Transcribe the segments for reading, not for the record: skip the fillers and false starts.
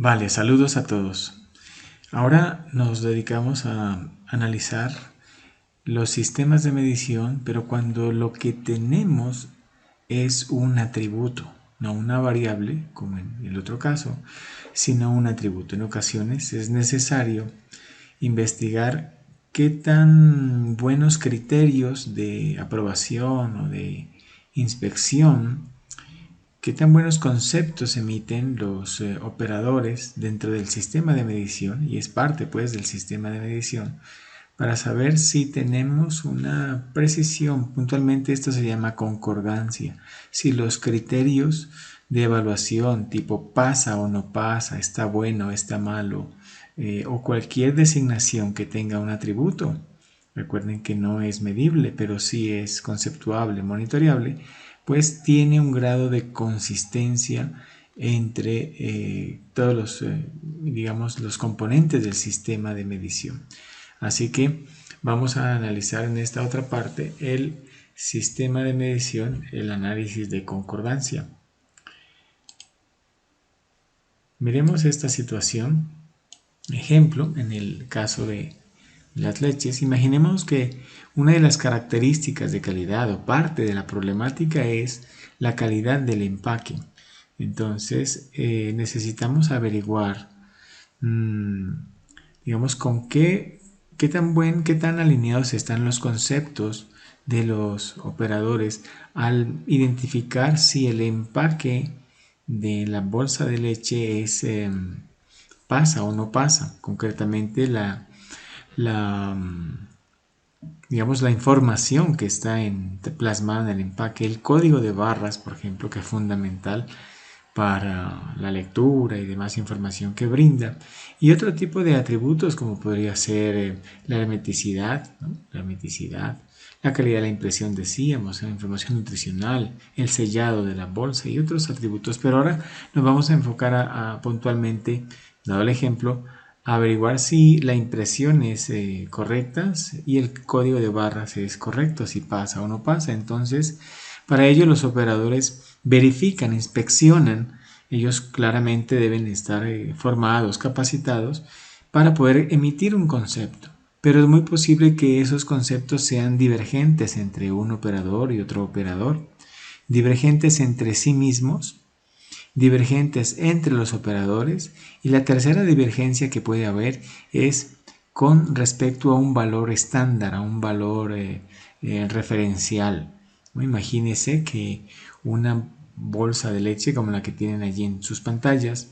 Vale, saludos a todos. Ahora nos dedicamos a analizar los sistemas de medición, pero cuando lo que tenemos es un atributo, no una variable, como en el otro caso, sino un atributo. En ocasiones es necesario investigar qué tan buenos criterios de aprobación o de inspección, qué tan buenos conceptos emiten los operadores dentro del sistema de medición, y es parte pues del sistema de medición, para saber si tenemos una precisión. Puntualmente esto se llama concordancia. Si los criterios de evaluación tipo pasa o no pasa, está bueno o está malo, o cualquier designación que tenga un atributo, recuerden que no es medible, pero sí es conceptuable, monitoreable, pues tiene un grado de consistencia entre todos los, digamos, los componentes del sistema de medición. Así que vamos a analizar en esta otra parte el sistema de medición, el análisis de concordancia. Miremos esta situación. Ejemplo, en el caso de las leches, imaginemos que una de las características de calidad o parte de la problemática es la calidad del empaque. Entonces necesitamos averiguar, digamos, con qué tan alineados están los conceptos de los operadores al identificar si el empaque de la bolsa de leche es pasa o no pasa. Concretamente la, digamos, la información que está plasmada en el empaque, el código de barras, por ejemplo, que es fundamental para la lectura y demás información que brinda, y otro tipo de atributos como podría ser la hermeticidad, ¿no? La calidad de la impresión, decíamos, la información nutricional, el sellado de la bolsa y otros atributos. Pero ahora nos vamos a enfocar puntualmente, dado el ejemplo, a averiguar si la impresión es correcta y el código de barras es correcto, si pasa o no pasa. Entonces, para ello los operadores verifican, inspeccionan. Ellos claramente deben estar formados, capacitados para poder emitir un concepto. Pero es muy posible que esos conceptos sean divergentes entre un operador y otro operador, divergentes entre sí mismos, divergentes entre los operadores, y la tercera divergencia que puede haber es con respecto a un valor estándar, a un valor referencial. Imagínense que una bolsa de leche como la que tienen allí en sus pantallas,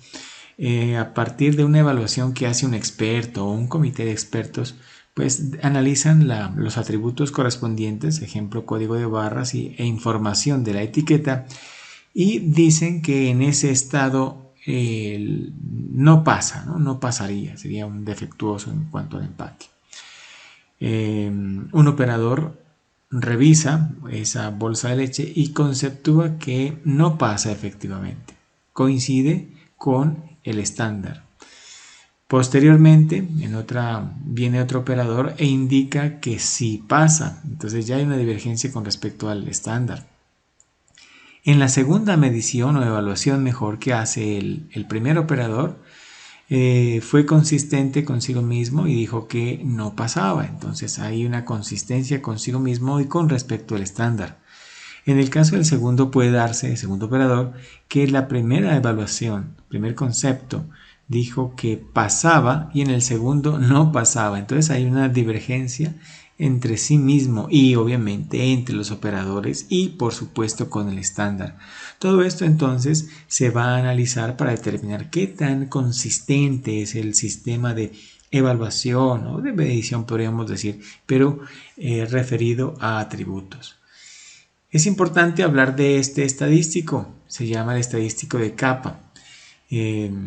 a partir de una evaluación que hace un experto o un comité de expertos, pues analizan los atributos correspondientes, ejemplo código de barras e información de la etiqueta, y dicen que en ese estado no pasa, ¿no? Pasaría, sería un defectuoso en cuanto al empaque. Un operador revisa esa bolsa de leche y conceptúa que no pasa efectivamente, coincide con el estándar. Posteriormente, viene otro operador e indica que sí pasa. Entonces ya hay una divergencia con respecto al estándar. En la segunda medición o evaluación mejor que hace el primer operador, fue consistente consigo mismo y dijo que no pasaba. Entonces hay una consistencia consigo mismo y con respecto al estándar. En el caso del segundo puede darse, el segundo operador, que la primera evaluación, primer concepto, dijo que pasaba y en el segundo no pasaba. Entonces hay una divergencia entre sí mismo y obviamente entre los operadores y por supuesto con el estándar. Todo esto entonces se va a analizar para determinar qué tan consistente es el sistema de evaluación o de medición, podríamos decir, pero referido a atributos. Es importante hablar de este estadístico, se llama el estadístico de capa,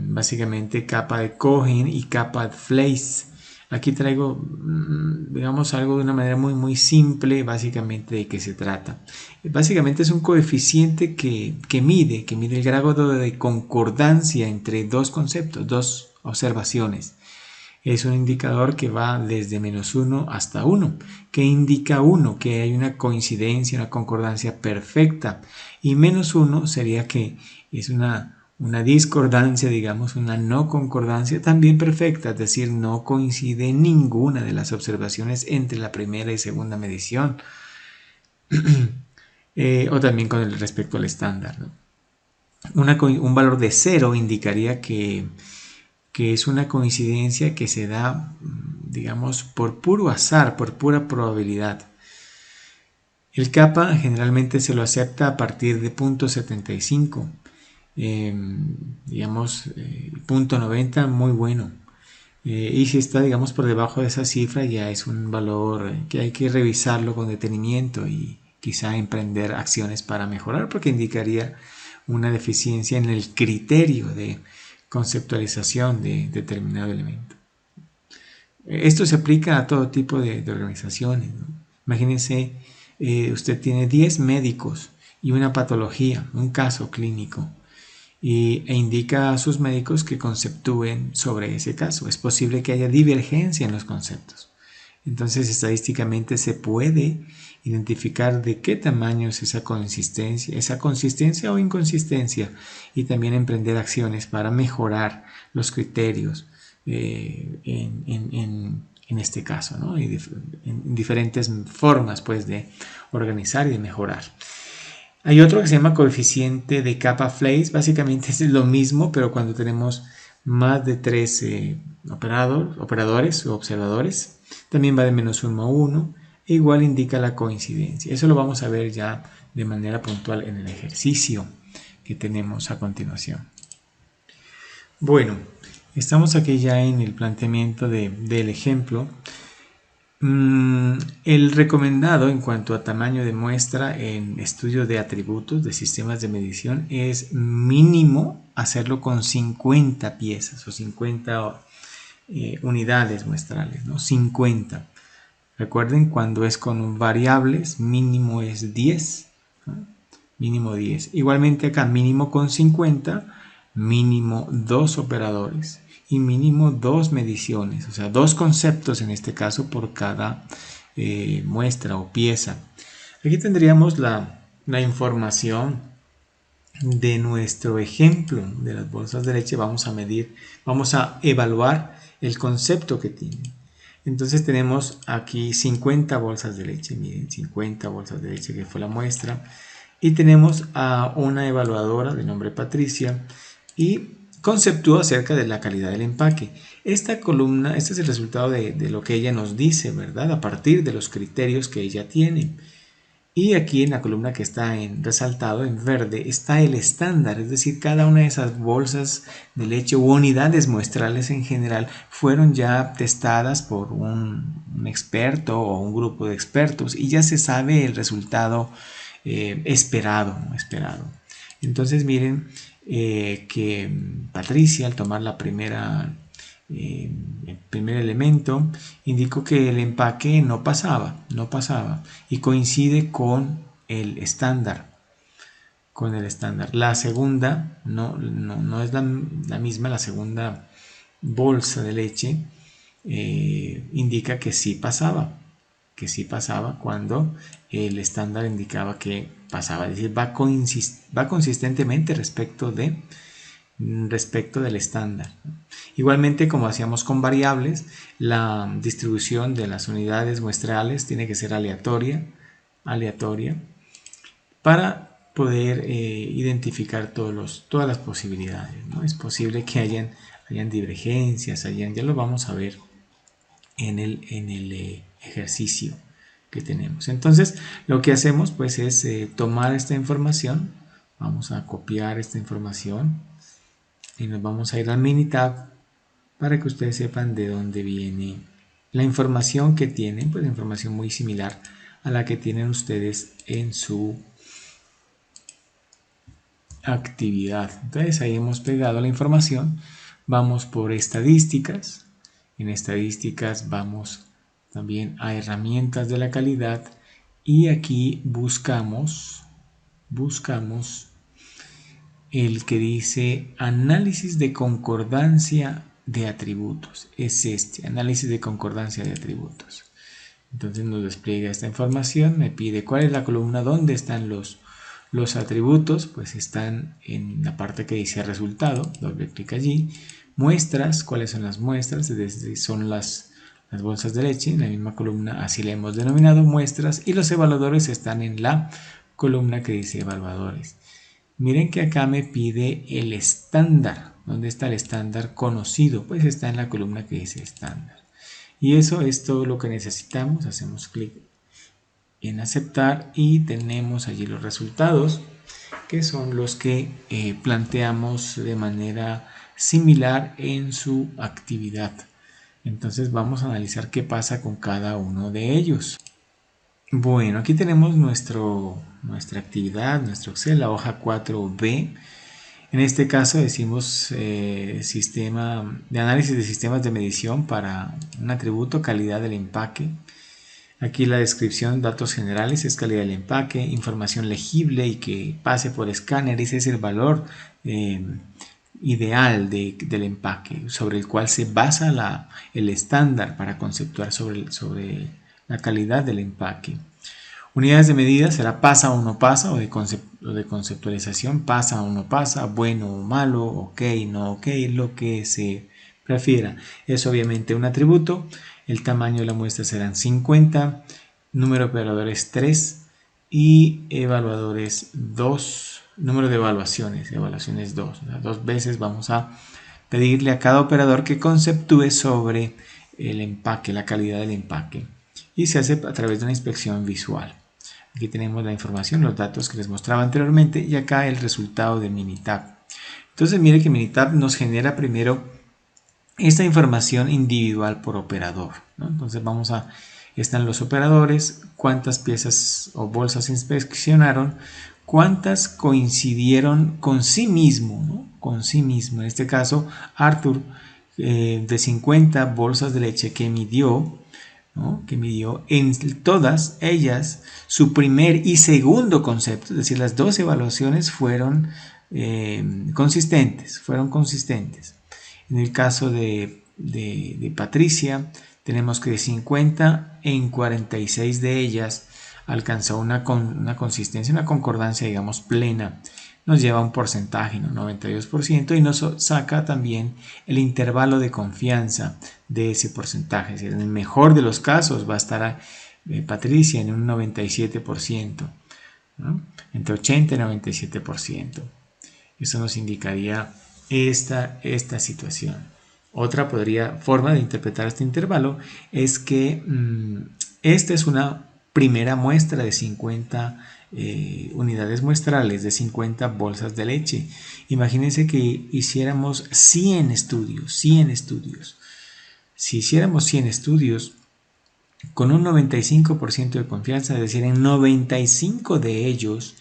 básicamente capa de Cohen y capa de Fleiss. Aquí traigo, digamos, algo de una manera muy simple, básicamente de qué se trata. Básicamente es un coeficiente que mide el grado de concordancia entre dos conceptos, dos observaciones. Es un indicador que va desde -1 hasta 1, que indica 1, que hay una coincidencia, una concordancia perfecta, y -1 sería que es una una discordancia, digamos, una no concordancia también perfecta, es decir, no coincide ninguna de las observaciones entre la primera y segunda medición, o también con el respecto al estándar, ¿no? Un valor de 0 indicaría que es una coincidencia que se da, digamos, por puro azar, por pura probabilidad. El kappa generalmente se lo acepta a partir de 0.75. Digamos, punto 90, muy bueno. Y si está, digamos, por debajo de esa cifra, ya es un valor que hay que revisarlo con detenimiento y quizá emprender acciones para mejorar, porque indicaría una deficiencia en el criterio de conceptualización de determinado elemento. Esto se aplica a todo tipo de organizaciones, ¿no? Imagínense, usted tiene 10 médicos y una patología, un caso clínico, e indica a sus médicos que conceptúen sobre ese caso. Es posible que haya divergencia en los conceptos. Entonces, estadísticamente se puede identificar de qué tamaño es esa consistencia o inconsistencia, y también emprender acciones para mejorar los criterios en este caso, ¿no? Y en diferentes formas, pues, de organizar y de mejorar. Hay otro que se llama coeficiente de Kappa-Flais. Básicamente es lo mismo, pero cuando tenemos más de 3 operadores o observadores. También va de -1 a 1. E igual indica la coincidencia. Eso lo vamos a ver ya de manera puntual en el ejercicio que tenemos a continuación. Bueno, estamos aquí ya en el planteamiento del ejemplo. El recomendado en cuanto a tamaño de muestra en estudio de atributos de sistemas de medición es mínimo hacerlo con 50 piezas o 50 unidades muestrales, ¿no? 50. Recuerden, cuando es con variables, mínimo es 10, ¿no? Mínimo 10. Igualmente acá, mínimo con 50, mínimo 2 operadores y mínimo 2 mediciones, o sea, 2 conceptos en este caso por cada muestra o pieza. Aquí tendríamos la información de nuestro ejemplo de las bolsas de leche. Vamos a evaluar el concepto que tiene. Entonces tenemos aquí 50 bolsas de leche, miren, 50 bolsas de leche que fue la muestra. Y tenemos a una evaluadora de nombre Patricia y conceptúa acerca de la calidad del empaque. Esta columna, este es el resultado de lo que ella nos dice, ¿verdad? A partir de los criterios que ella tiene. Y aquí en la columna que está resaltado en verde está el estándar, es decir, cada una de esas bolsas de leche u unidades muestrales en general fueron ya testadas por un experto o un grupo de expertos y ya se sabe el resultado esperado. Entonces miren que Patricia, al tomar el primer elemento, indicó que el empaque no pasaba y coincide con el estándar. La segunda no es la misma. La segunda bolsa de leche indica que sí pasaba cuando el estándar indicaba que pasaba, es decir, va consistentemente respecto del estándar. Igualmente, como hacíamos con variables, la distribución de las unidades muestrales tiene que ser aleatoria para poder identificar todas las posibilidades, ¿no? Es posible que hayan divergencias, ya lo vamos a ver en el ejercicio que tenemos. Entonces, lo que hacemos pues es tomar esta información, vamos a copiar esta información y nos vamos a ir al Minitab para que ustedes sepan de dónde viene la información que tienen, pues información muy similar a la que tienen ustedes en su actividad. Entonces ahí hemos pegado la información, vamos por estadísticas, en estadísticas vamos también a herramientas de la calidad y aquí buscamos el que dice análisis de concordancia de atributos. Es este, análisis de concordancia de atributos. Entonces nos despliega esta información, me pide cuál es la columna, dónde están los Los atributos pues están en la parte que dice resultado, doble clic allí. Muestras, ¿cuáles son las muestras? Es decir, son las bolsas de leche, en la misma columna, así le hemos denominado muestras, y los evaluadores están en la columna que dice evaluadores. Miren que acá me pide el estándar. ¿Dónde está el estándar conocido? Pues está en la columna que dice estándar. Y eso es todo lo que necesitamos. Hacemos clic en aceptar y tenemos allí los resultados, que son los que planteamos de manera similar en su actividad. Entonces vamos a analizar qué pasa con cada uno de ellos. Bueno, aquí tenemos nuestra actividad, nuestro Excel, la hoja 4B. En este caso decimos sistema de análisis de sistemas de medición para un atributo calidad del empaque. Aquí la descripción, datos generales, es calidad del empaque, información legible y que pase por escáner, ese es el valor ideal del empaque, sobre el cual se basa el estándar para conceptuar sobre la calidad del empaque. Unidades de medida será pasa o no pasa, o de conceptualización, pasa o no pasa, bueno o malo, ok, no ok, lo que se prefiera. Es obviamente un atributo. El tamaño de la muestra serán 50, número de operadores 3 y evaluadores 2, número de evaluaciones 2. O sea, 2 veces vamos a pedirle a cada operador que conceptúe sobre el empaque, la calidad del empaque. Y se hace a través de una inspección visual. Aquí tenemos la información, los datos que les mostraba anteriormente y acá el resultado de Minitab. Entonces mire que Minitab nos genera primero esta información individual por operador, ¿no? Entonces están los operadores, cuántas piezas o bolsas inspeccionaron, cuántas coincidieron con sí mismo, ¿no? Con sí mismo. En este caso, Arthur, de 50 bolsas de leche que midió, ¿no? Que midió en todas ellas su primer y segundo concepto, es decir, las dos evaluaciones fueron consistentes. En el caso de Patricia, tenemos que de 50 en 46 de ellas alcanzó una consistencia, una concordancia, digamos, plena. Nos lleva a un porcentaje, ¿no? 92%, y nos saca también el intervalo de confianza de ese porcentaje. Es decir, en el mejor de los casos va a estar Patricia en un 97%, ¿no? Entre 80 y 97%. Eso nos indicaría esta situación. Otra forma de interpretar este intervalo es que esta es una primera muestra de 50 unidades muestrales, de 50 bolsas de leche. Imagínense que hiciéramos 100 estudios. Si hiciéramos 100 estudios con un 95% de confianza, es decir, en 95 de ellos,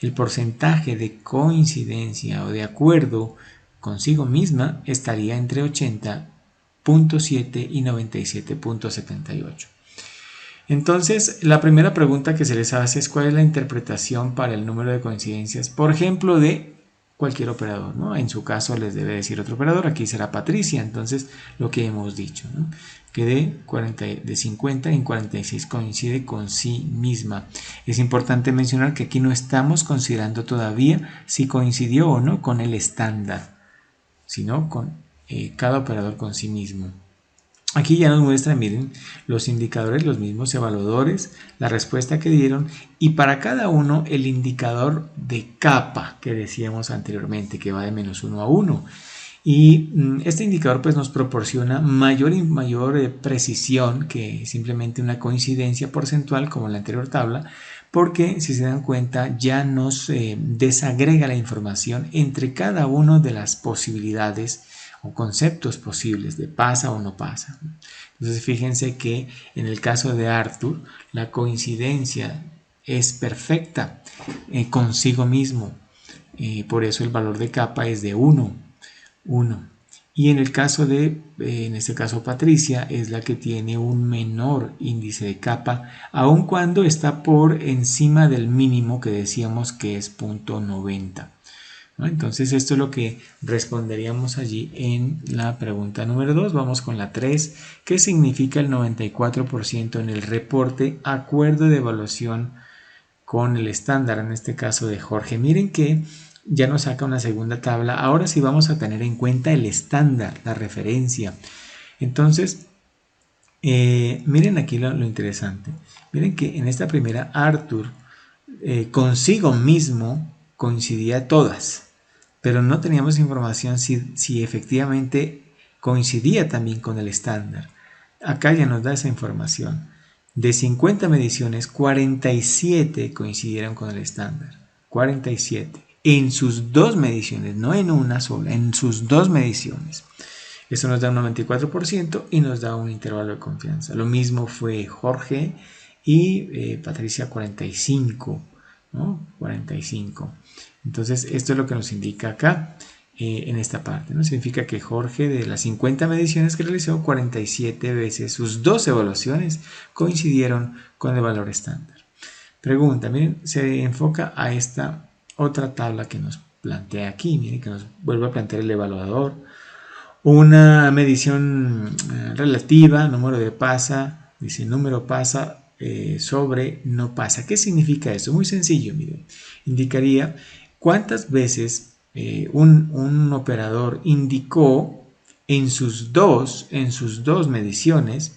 el porcentaje de coincidencia o de acuerdo consigo misma estaría entre 80.7 y 97.78. Entonces, la primera pregunta que se les hace es cuál es la interpretación para el número de coincidencias, por ejemplo, de cualquier operador, ¿no? En su caso les debe decir otro operador, aquí será Patricia, entonces lo que hemos dicho, ¿no? Que de 50 en 46 coincide con sí misma. Es importante mencionar que aquí no estamos considerando todavía si coincidió o no con el estándar, sino con cada operador con sí mismo. Aquí ya nos muestra, miren, los indicadores, los mismos evaluadores, la respuesta que dieron y para cada uno el indicador de capa que decíamos anteriormente, que va de -1 a 1. Y este indicador pues nos proporciona mayor precisión que simplemente una coincidencia porcentual como en la anterior tabla, porque si se dan cuenta ya nos desagrega la información entre cada una de las posibilidades o conceptos posibles de pasa o no pasa. Entonces fíjense que en el caso de Arthur la coincidencia es perfecta consigo mismo, por eso el valor de capa es de 1. Y en el caso en este caso Patricia es la que tiene un menor índice de capa, aun cuando está por encima del mínimo que decíamos que es 0.90. ¿no? Entonces esto es lo que responderíamos allí en la pregunta número 2. Vamos con la 3. ¿Qué significa el 94% en el reporte acuerdo de evaluación con el estándar, en este caso de Jorge. Miren que ya nos saca una segunda tabla. Ahora sí vamos a tener en cuenta el estándar, la referencia. Entonces, miren aquí lo interesante. Miren que en esta primera Arthur consigo mismo coincidía todas, pero no teníamos información si efectivamente coincidía también con el estándar. Acá ya nos da esa información. De 50 mediciones, 47 coincidieron con el estándar. 47. En sus dos mediciones, no en una sola, en sus dos mediciones. Eso nos da un 94% y nos da un intervalo de confianza. Lo mismo fue Jorge y Patricia 45, ¿no? 45. Entonces esto es lo que nos indica acá en esta parte, ¿no? Significa que Jorge, de las 50 mediciones que realizó, 47 veces sus dos evaluaciones coincidieron con el valor estándar. Pregunta, miren, se enfoca a esta otra tabla que nos plantea aquí. Miren que nos vuelve a plantear el evaluador. Una medición relativa, número de pasa, dice número pasa sobre no pasa. ¿Qué significa eso? Muy sencillo, miren. Indicaría cuántas veces un operador indicó en sus dos mediciones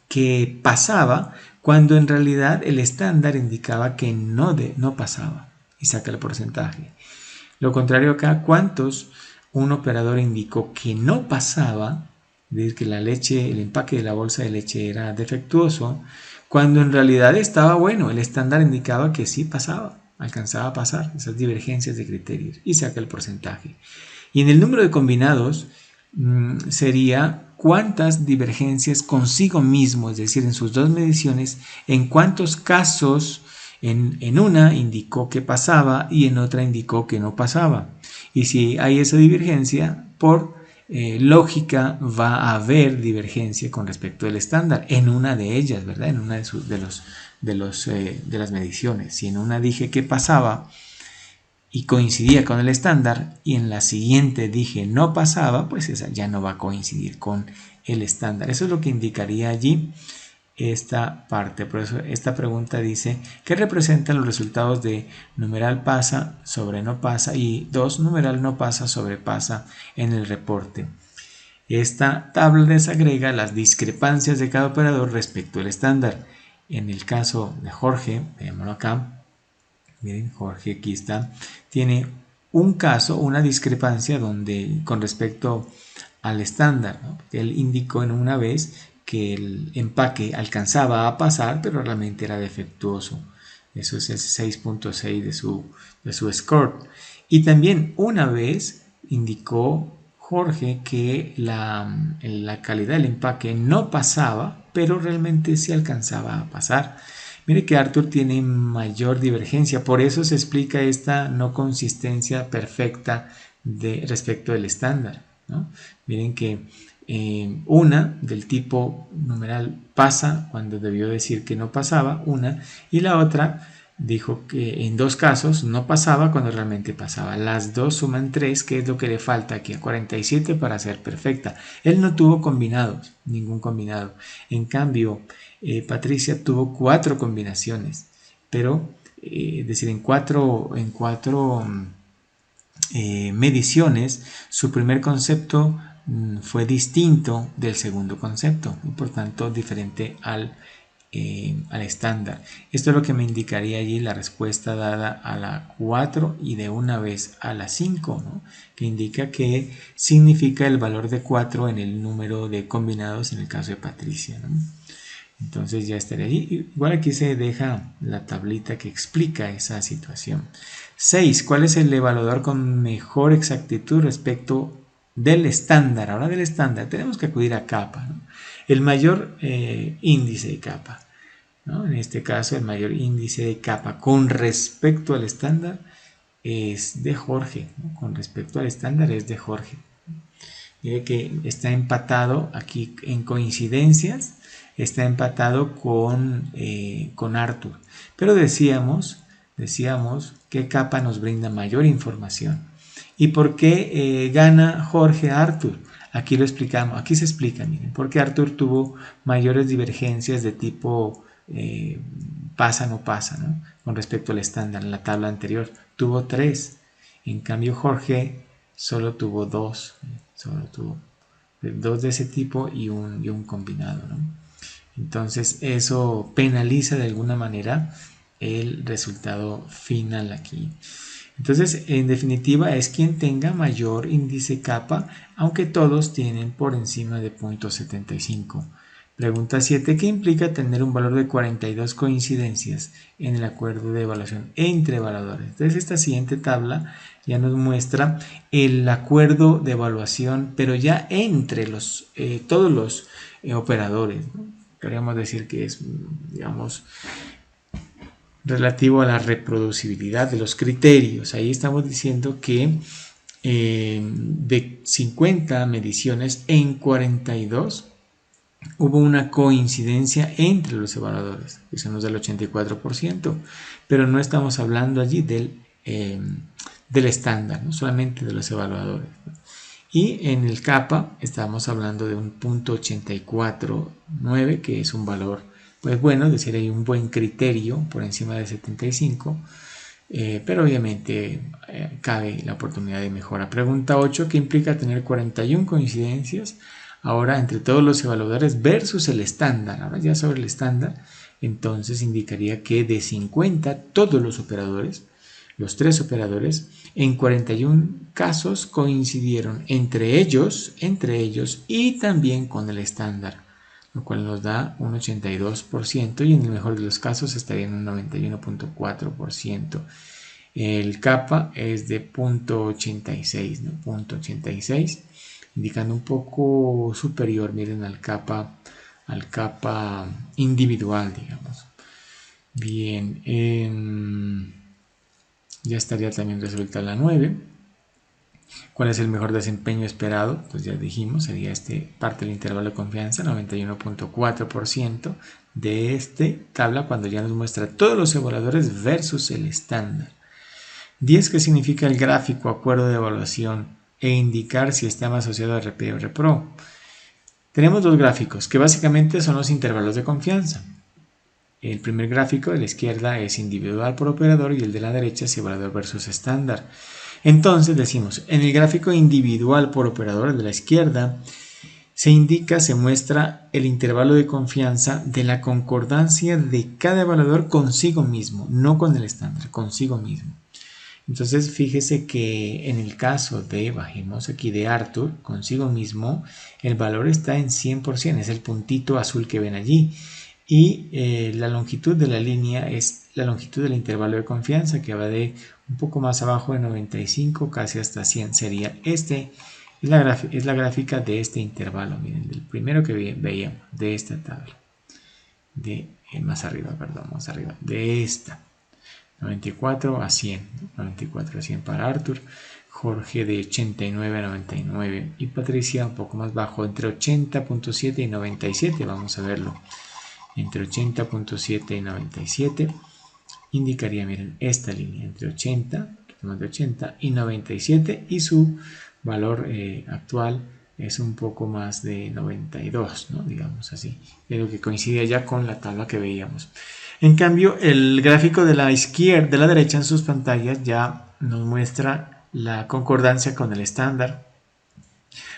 que pasaba cuando en realidad el estándar indicaba que no pasaba y saca el porcentaje. Lo contrario acá, cuántos un operador indicó que no pasaba, es decir, que la leche, el empaque de la bolsa de leche era defectuoso, cuando en realidad estaba bueno, el estándar indicaba que sí pasaba, alcanzaba a pasar esas divergencias de criterios y saca el porcentaje. Y en el número de combinados sería cuántas divergencias consigo mismo, es decir, en sus dos mediciones, en cuántos casos en una indicó que pasaba y en otra indicó que no pasaba. Y si hay esa divergencia, por lógica va a haber divergencia con respecto al estándar en una de ellas, ¿verdad? En una de las mediciones. Si en una dije que pasaba y coincidía con el estándar y en la siguiente dije no pasaba, pues esa ya no va a coincidir con el estándar. Eso es lo que indicaría allí esta parte. Por eso esta pregunta dice ¿qué representan los resultados de numeral pasa sobre no pasa y 2 numeral no pasa sobre pasa en el reporte? Esta tabla desagrega las discrepancias de cada operador respecto al estándar. En el caso de Jorge, veámoslo acá, miren, Jorge aquí está, tiene un caso, una discrepancia donde con respecto al estándar, ¿no? Él indicó en una vez que el empaque alcanzaba a pasar, pero realmente era defectuoso. Eso es el 6.6 de su score. Y también una vez indicó Jorge que la calidad del empaque no pasaba, pero realmente sí alcanzaba a pasar. Mire que Arthur tiene mayor divergencia, por eso se explica esta no consistencia perfecta respecto del estándar, ¿no? Miren que una del tipo numeral pasa cuando debió decir que no pasaba, una, y la otra dijo que en dos casos no pasaba cuando realmente pasaba. Las dos suman 3, que es lo que le falta aquí a 47 para ser perfecta. Él no tuvo combinados, ningún combinado. En cambio, Patricia tuvo 4 combinaciones, pero es decir, en cuatro mediciones, su primer concepto fue distinto del segundo concepto y por tanto diferente al estándar. Esto es lo que me indicaría allí la respuesta dada a la 4 y de una vez a la 5, ¿no? Que indica que significa el valor de 4 en el número de combinados en el caso de Patricia, ¿no? Entonces ya estaría allí. Igual aquí se deja la tablita que explica esa situación. 6. ¿Cuál es el evaluador con mejor exactitud respecto del estándar? Ahora del estándar tenemos que acudir a capa, ¿no? El mayor índice de capa, ¿no? En este caso el mayor índice de capa con respecto al estándar es de Jorge, ¿no? Con respecto al estándar es de Jorge. Mire que está empatado aquí en coincidencias, está empatado con Arthur. Pero decíamos que capa nos brinda mayor información. ¿Y por qué gana Jorge a Arthur? Aquí lo explicamos, aquí se explica, miren, porque Arthur tuvo mayores divergencias de tipo pasa, no pasa, ¿no? con respecto al estándar. En la tabla anterior tuvo 3, en cambio Jorge solo tuvo 2, solo tuvo 2 de ese tipo y un combinado, ¿no? Entonces eso penaliza de alguna manera el resultado final aquí. Entonces, en definitiva, es quien tenga mayor índice kappa, aunque todos tienen por encima de 0.75. Pregunta 7. ¿Qué implica tener un valor de 42 coincidencias en el acuerdo de evaluación entre evaluadores? Entonces, esta siguiente tabla ya nos muestra el acuerdo de evaluación, pero ya entre todos los operadores, ¿no? Queríamos decir que es, digamos, relativo a la reproducibilidad de los criterios. Ahí estamos diciendo que de 50 mediciones en 42 hubo una coincidencia entre los evaluadores, que son los del 84%, pero no estamos hablando allí del estándar, ¿no? Solamente de los evaluadores, ¿no? Y en el kappa estamos hablando de un 0.849, que es un valor, pues bueno, es decir, hay un buen criterio por encima de 75, pero obviamente cabe la oportunidad de mejora. Pregunta 8, ¿qué implica tener 41 coincidencias ahora entre todos los evaluadores versus el estándar? Ahora ya sobre el estándar, entonces indicaría que de 50 todos los operadores, los 3 operadores, en 41 casos coincidieron entre ellos y también con el estándar, lo cual nos da un 82% y en el mejor de los casos estaría en un 91.4%. El kappa es de 0.86, ¿no? 0.86, indicando un poco superior, miren, al kappa individual, digamos. Bien, ya estaría también resuelta la 9. ¿Cuál es el mejor desempeño esperado? Pues ya dijimos, sería parte del intervalo de confianza, 91.4% de tabla, cuando ya nos muestra todos los evaluadores versus el estándar. 10. ¿Qué significa el gráfico acuerdo de evaluación e indicar si está más asociado a RP o RPRO? Tenemos dos gráficos que básicamente son los intervalos de confianza. El primer gráfico de la izquierda es individual por operador y el de la derecha es evaluador versus estándar. Entonces decimos, en el gráfico individual por operador de la izquierda se muestra el intervalo de confianza de la concordancia de cada evaluador consigo mismo, no con el estándar, consigo mismo. Entonces fíjese que en el caso bajemos aquí de Arthur, consigo mismo, el valor está en 100%, es el puntito azul que ven allí. Y la longitud de la línea es la longitud del intervalo de confianza, que va de un poco más abajo de 95 casi hasta 100. Sería es la gráfica de este intervalo, miren, del primero que veíamos, de esta tabla, más arriba, de esta, 94 a 100, 94 a 100 para Arthur, Jorge de 89 a 99 y Patricia un poco más bajo, entre 80.7 y 97, vamos a verlo. Entre 80.7 y 97 indicaría, miren, esta línea entre 80, más de 80 y 97, y su valor actual es un poco más de 92, ¿no? Digamos así, es lo que coincide ya con la tabla que veíamos. En cambio, el gráfico de la izquierda, de la derecha en sus pantallas ya nos muestra la concordancia con el estándar.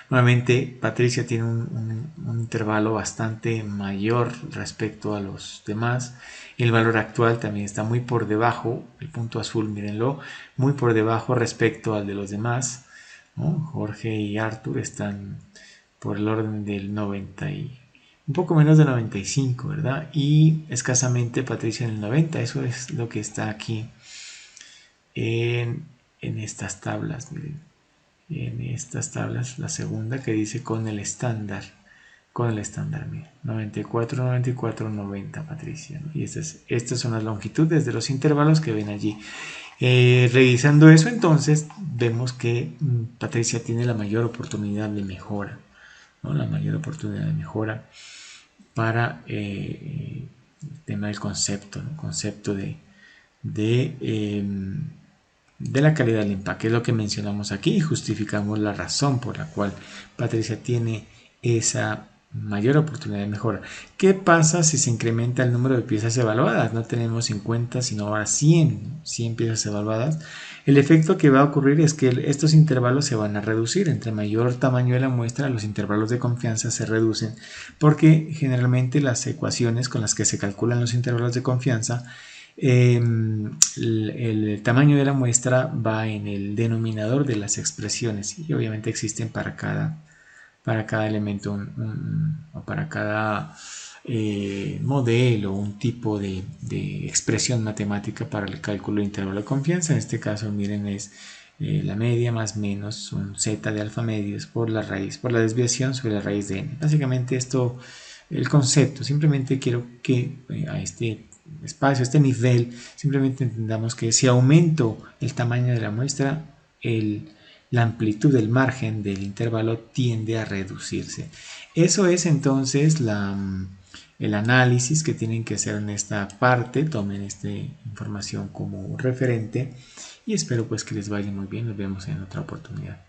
Nuevamente, Patricia tiene un intervalo bastante mayor respecto a los demás. El valor actual también está muy por debajo, el punto azul, mírenlo, muy por debajo respecto al de los demás, ¿no? Jorge y Arthur están por el orden del 90 y un poco menos de 95, ¿verdad? Y escasamente Patricia en el 90, eso es lo que está aquí en estas tablas, miren. En estas tablas, la segunda que dice con el estándar, mira, 94, 94, 90, Patricia, ¿no? Y estas son las longitudes de los intervalos que ven allí. Revisando eso, entonces vemos que Patricia tiene la mayor oportunidad de mejora, ¿no? La mayor oportunidad de mejora para el tema del concepto, ¿no? Concepto de la calidad del empaque, es lo que mencionamos aquí y justificamos la razón por la cual Patricia tiene esa mayor oportunidad de mejora. ¿Qué pasa si se incrementa el número de piezas evaluadas? No tenemos 50, sino ahora 100 piezas evaluadas. El efecto que va a ocurrir es que estos intervalos se van a reducir. Entre mayor tamaño de la muestra, los intervalos de confianza se reducen, porque generalmente las ecuaciones con las que se calculan los intervalos de confianza, el tamaño de la muestra va en el denominador de las expresiones, y obviamente existen para cada elemento o para cada modelo, un tipo de expresión matemática para el cálculo de intervalo de confianza. En este caso, miren, es la media más menos un z de alfa medios por la raíz, por la desviación sobre la raíz de n. Básicamente esto, el concepto, simplemente quiero que a este espacio, a este nivel, simplemente entendamos que si aumento el tamaño de la muestra, la amplitud del margen del intervalo tiende a reducirse. Eso es entonces el análisis que tienen que hacer en esta parte. Tomen esta información como referente y espero pues que les vaya muy bien. Nos vemos en otra oportunidad.